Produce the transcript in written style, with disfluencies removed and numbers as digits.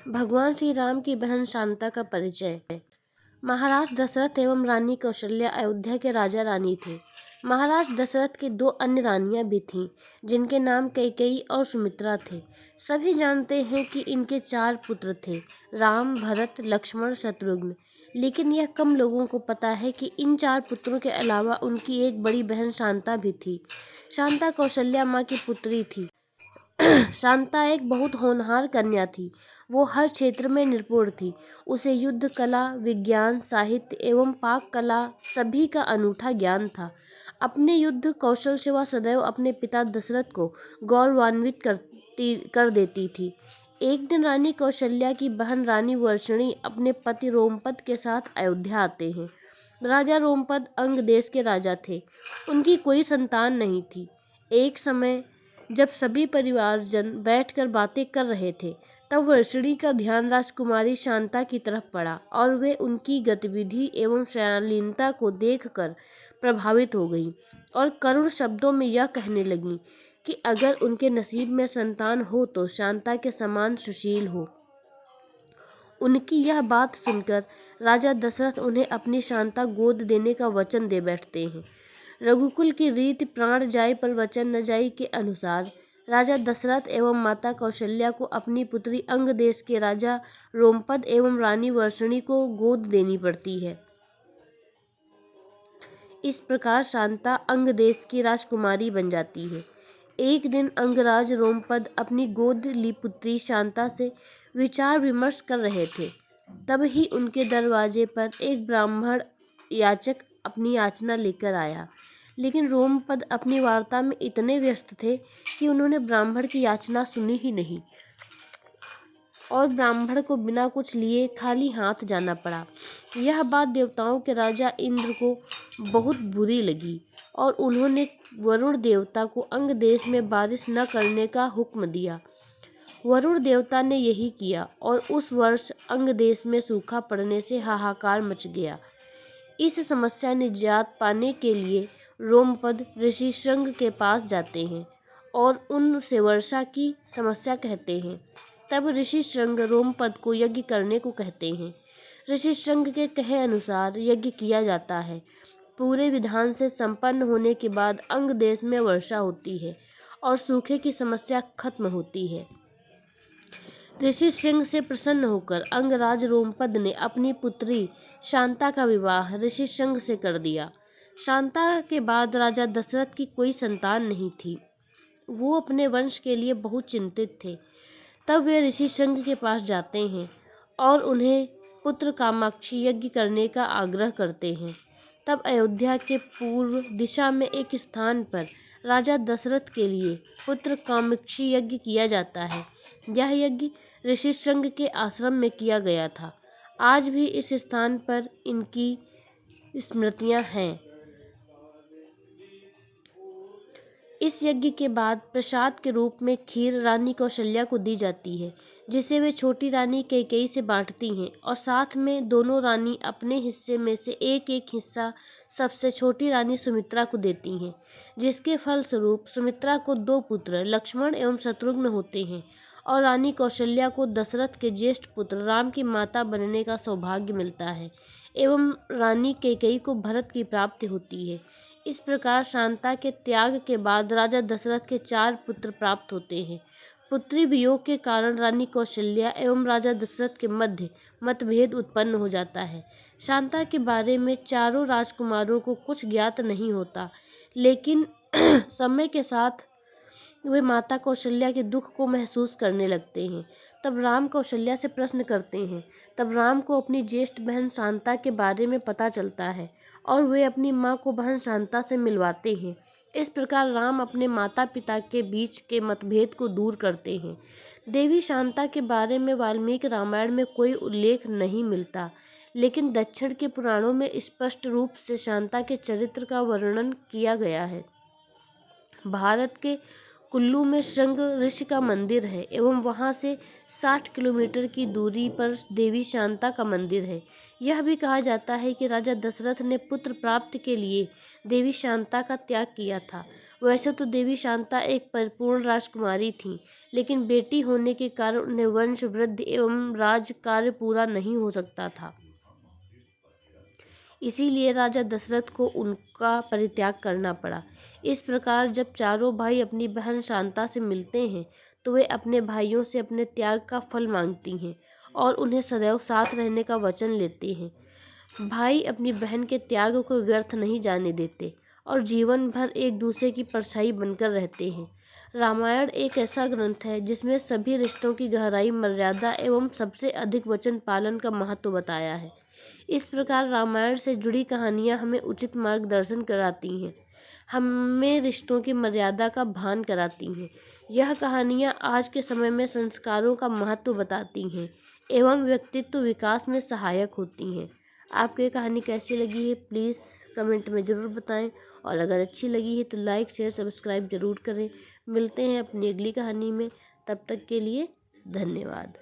भगवान श्री राम की बहन शांता का परिचय। महाराज दशरथ एवं रानी कौशल्या अयोध्या के राजा रानी थे। महाराज दशरथ की दो अन्य रानियां भी थीं, जिनके नाम कैकेयी और सुमित्रा थे। सभी जानते हैं कि इनके 4 पुत्र थे, राम, भरत, लक्ष्मण, शत्रुघ्न। लेकिन यह कम लोगों को पता है कि इन 4 पुत्रों के अलावा उनकी एक बड़ी बहन शांता भी थी। शांता कौशल्या माँ की पुत्री थी। शांता एक बहुत होनहार कन्या थी। वो हर क्षेत्र में निपुण थी। उसे युद्ध कला, विज्ञान, साहित्य एवं पाक कला सभी का अनूठा ज्ञान था। अपने युद्ध कौशल से वह सदैव अपने पिता दशरथ को गौरवान्वित कर देती थी। एक दिन रानी कौशल्या की बहन रानी वर्षणी अपने पति रोमपद के साथ अयोध्या आते हैं। राजा रोमपद अंग देश के राजा थे। उनकी कोई संतान नहीं थी। एक समय जब सभी परिवारजन बैठकर बातें कर रहे थे, तब वर्षणी का ध्यान राजकुमारी शांता की तरफ पड़ा और वे उनकी गतिविधि एवं शालीनता को देखकर प्रभावित हो गईं और करुण शब्दों में यह कहने लगीं कि अगर उनके नसीब में संतान हो तो शांता के समान सुशील हो। उनकी यह बात सुनकर राजा दशरथ उन्हें अपनी शांता गोद देने का वचन दे बैठते हैं। रघुकुल की रीति प्राण जाए पर वचन न जाए के अनुसार राजा दशरथ एवं माता कौशल्या को अपनी पुत्री अंग देश के राजा रोमपद एवं रानी वर्षणी को गोद देनी पड़ती है। इस प्रकार शांता अंग देश की राजकुमारी बन जाती है। एक दिन अंगराज रोमपद अपनी गोद ली पुत्री शांता से विचार विमर्श कर रहे थे। तब ही उनके दरवाजे पर एक ब्राह्मण याचक अपनी याचना लेकर आया। लेकिन रोमपद अपनी वार्ता में इतने व्यस्त थे कि उन्होंने ब्राह्मण की याचना सुनी ही नहीं और ब्राह्मण को बिना कुछ लिए खाली हाथ जाना पड़ा। यह बात देवताओं के राजा इंद्र को बहुत बुरी लगी और उन्होंने वरुण देवता को अंग देश में बारिश न करने का हुक्म दिया। वरुण देवता ने यही किया और उस वर्ष अंग देश में सूखा पड़ने से हाहाकार मच गया। इस समस्या निजात पाने के लिए रोमपद ऋषि श्रृंग के पास जाते हैं और उनसे वर्षा की समस्या कहते हैं। तब ऋषि श्रृंग रोमपद को यज्ञ करने को कहते हैं। ऋषि श्रृंग के कहे अनुसार यज्ञ किया जाता है। पूरे विधान से संपन्न होने के बाद अंग देश में वर्षा होती है और सूखे की समस्या खत्म होती है। ऋषि श्रृंग से प्रसन्न होकर अंगराज रोमपद ने अपनी पुत्री शांता का विवाह ऋषि श्रृंग से कर दिया। शांता के बाद राजा दशरथ की कोई संतान नहीं थी। वो अपने वंश के लिए बहुत चिंतित थे। तब वे ऋषि श्रृंग के पास जाते हैं और उन्हें पुत्र कामाक्षी यज्ञ करने का आग्रह करते हैं। तब अयोध्या के पूर्व दिशा में एक स्थान पर राजा दशरथ के लिए पुत्र कामाक्षी यज्ञ किया जाता है। यह यज्ञ ऋषि श्रृंग के आश्रम में किया गया था। आज भी इस स्थान पर इनकी स्मृतियां हैं। इस यज्ञ के बाद प्रसाद के रूप में खीर रानी कौशल्या को दी जाती है, जिसे वे छोटी रानी कैकेयी से बांटती हैं और साथ में दोनों रानी अपने हिस्से में से एक एक हिस्सा सबसे छोटी रानी सुमित्रा को देती हैं, जिसके फलस्वरूप सुमित्रा को 2 पुत्र लक्ष्मण एवं शत्रुघ्न होते हैं और रानी कौशल्या को दशरथ के ज्येष्ठ पुत्र राम की माता बनने का सौभाग्य मिलता है एवं रानी कैकेयी को भरत की प्राप्ति होती है। इस प्रकार शांता के त्याग के बाद राजा दशरथ के 4 पुत्र प्राप्त होते हैं। पुत्री वियोग के कारण रानी कौशल्या एवं राजा दशरथ के मध्य मतभेद उत्पन्न हो जाता है। शांता के बारे में चारों राजकुमारों को कुछ ज्ञात नहीं होता, लेकिन समय के साथ वे माता कौशल्या के दुख को महसूस करने लगते हैं। तब राम कौशल्या से प्रश्न करते हैं। तब राम को अपनी ज्येष्ठ बहन शांता के बारे में पता चलता है और वे अपनी माँ को बहन शांता से मिलवाते हैं। इस प्रकार राम अपने माता पिता के बीच के मतभेद को दूर करते हैं। देवी शांता के बारे में वाल्मीकि रामायण में कोई उल्लेख नहीं मिलता, लेकिन दक्षिण के पुराणों में स्पष्ट रूप से शांता के चरित्र का वर्णन किया गया है। भारत के कुल्लू में शृंग ऋषि का मंदिर है एवं वहाँ से 60 किलोमीटर की दूरी पर देवी शांता का मंदिर है। यह भी कहा जाता है कि राजा दशरथ ने पुत्र प्राप्ति के लिए देवी शांता का त्याग किया था। वैसे तो देवी शांता एक परिपूर्ण राजकुमारी थी, लेकिन बेटी होने के कारण उन्हें वंश वृद्धि एवं राज कार्य पूरा नहीं हो सकता था। इसीलिए राजा दशरथ को उनका परित्याग करना पड़ा। इस प्रकार जब चारों भाई अपनी बहन शांता से मिलते हैं तो वे अपने भाइयों से अपने त्याग का फल मांगती हैं और उन्हें सदैव साथ रहने का वचन लेते हैं। भाई अपनी बहन के त्याग को व्यर्थ नहीं जाने देते और जीवन भर एक दूसरे की परछाई बनकर रहते हैं। रामायण एक ऐसा ग्रंथ है जिसमें सभी रिश्तों की गहराई, मर्यादा एवं सबसे अधिक वचन पालन का महत्व बताया है। इस प्रकार रामायण से जुड़ी कहानियाँ हमें उचित मार्गदर्शन कराती हैं, हमें रिश्तों की मर्यादा का भान कराती हैं। यह कहानियाँ आज के समय में संस्कारों का महत्व बताती हैं एवं व्यक्तित्व विकास में सहायक होती हैं। आपको ये कहानी कैसी लगी है प्लीज़ कमेंट में ज़रूर बताएं और अगर अच्छी लगी है तो लाइक शेयर सब्सक्राइब ज़रूर करें। मिलते हैं अपनी अगली कहानी में, तब तक के लिए धन्यवाद।